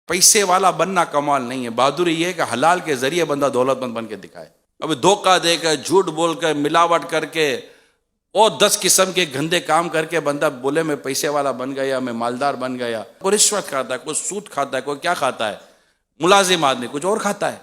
पैसे वाला बनना कमाल नहीं है, बहादुरी ये है कि हलाल के जरिए बंदा दौलतमंद बन के दिखाए। अभी धोखा देकर, झूठ बोलकर, मिलावट करके और 10 किस्म के गंदे काम करके बंदा बोले मैं पैसे वाला बन गया, मैं मालदार बन गया। कोई रिश्वत खाता है, कोई सूद खाता है, कोई क्या खाता है, मुलाजिम आदमी कुछ और खाता है।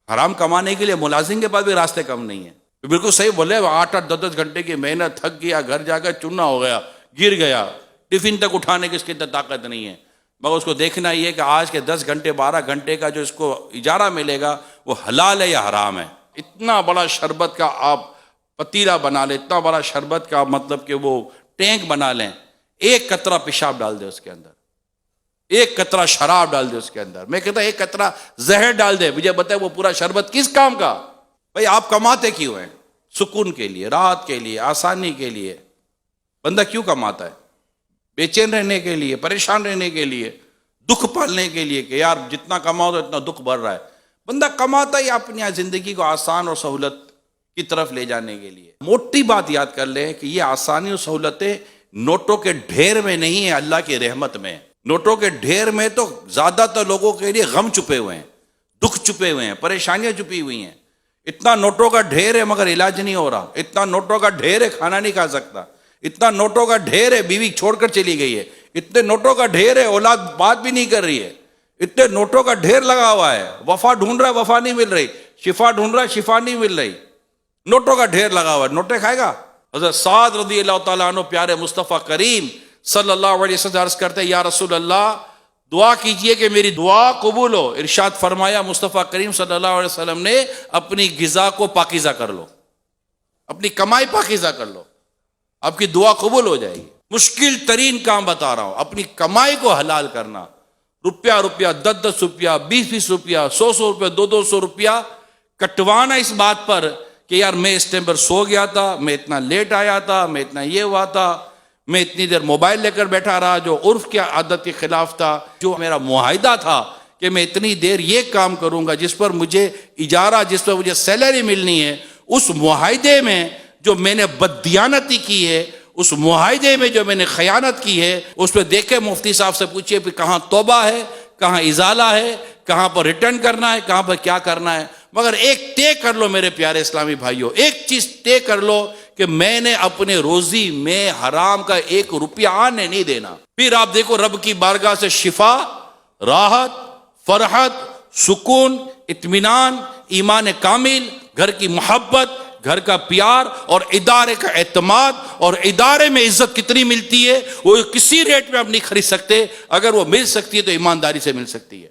हराम कमाने के लिए मुलाजिम के पास भी रास्ते कम नहीं है। बिल्कुल सही बोले, 8-8, 10-10 घंटे की मेहनत, थक गया, घर जाकर चूना हो गया, गिर गया, टिफिन तक उठाने की इसकी ताकत नहीं है। मगर उसको देखना ये कि आज के 10 घंटे 12 घंटे का जो इसको इजारा मिलेगा वो हलाल है या हराम है। इतना बड़ा शरबत का आप पतीला बना लें, इतना बड़ा शरबत का मतलब कि वो टैंक बना लें, एक कतरा पेशाब डाल दे उसके अंदर, एक कतरा शराब डाल दे उसके अंदर, मैं कहता एक कतरा जहर डाल दे, मुझे बताए वो पूरा शरबत किस काम का। भाई आप कमाते क्यों हैं? सुकून के लिए, राहत के लिए, आसानी के लिए। बंदा क्यों कमाता है? बेचैन रहने के लिए, परेशान रहने के लिए, दुख पालने के लिए कि यार जितना कमाओ तो इतना दुख बढ़ रहा है। बंदा कमाता ही अपनी जिंदगी को आसान और सहूलत की तरफ ले जाने के लिए। मोटी बात याद कर लें कि ये आसानी और सहूलतें नोटों के ढेर में नहीं है, अल्लाह की रहमत में। नोटों के ढेर में तो ज्यादातर लोगों के लिए गम छुपे हुए हैं, दुख छुपे हुए हैं, परेशानियां छुपी हुई हैं। इतना नोटों का ढेर है मगर इलाज नहीं हो रहा, इतना नोटों का ढेर है खाना नहीं खा सकता, इतना नोटों का ढेर है बीवी छोड़कर चली गई है, इतने नोटों का ढेर है औलाद बात भी नहीं कर रही है, इतने नोटों का ढेर लगा हुआ है, वफा ढूंढ रहा है वफा नहीं मिल रही, शिफा ढूंढ रहा है शिफा नहीं मिल रही, नोटों का ढेर लगा हुआ है। नोटे खाएगा? हज़रत साद रज़ियल्लाहु तआला अन्हु प्यारे मुस्तफ़ा करीम सल्लल्लाहु अलैहि वसल्लम अर्ज़ करते हैं, या रसूल अल्लाह दुआ कीजिए कि मेरी दुआ कबूल हो। इरशाद फरमाया मुस्तफ़ा करीम सल्लल्लाहु अलैहि वसल्लम ने, अपनी गिज़ा को पाकीज़ा कर लो, अपनी कमाई पाकीज़ा कर लो, आपकी दुआ कबूल हो जाएगी। मुश्किल तरीन काम बता रहा हूं, अपनी कमाई को हलाल करना। रुपया 10-10 रुपया, 20-20 रुपया, 100-100 रुपया, 200-200 रुपया कटवाना इस बात पर कि यार मैं इस टाइम पर सो गया था, मैं इतना लेट आया था, मैं इतना ये हुआ था, मैं इतनी देर मोबाइल लेकर बैठा रहा, जो उर्फ की आदत के खिलाफ था, जो मेरा मुआहिदा था कि मैं इतनी देर ये काम करूंगा जिस पर मुझे इजारा, जिस पर मुझे सैलरी मिलनी है, उस मुआहिदे में जो मैंने बददियानती की है, उस मुआहिदे में जो मैंने खयानत की है, उस पर देखे मुफ्ती साहब से पूछिए फिर कहाँ तौबा है, कहाँ इजाला है, कहाँ पर रिटर्न करना है, कहाँ पर क्या करना है। मगर एक तय कर लो मेरे प्यारे इस्लामी भाइयों, एक चीज तय कर लो कि मैंने अपने रोजी में हराम का 1 रुपया आने नहीं देना। फिर आप देखो रब की बारगाह से शिफा, राहत, फरहत, सुकून, इत्मीनान, ईमान कामिल, घर की मोहब्बत, घर का प्यार और इदारे का एतमाद, और इदारे में इज्जत कितनी मिलती है वो किसी रेट में आप नहीं खरीद सकते। अगर वो मिल सकती है तो ईमानदारी से मिल सकती है।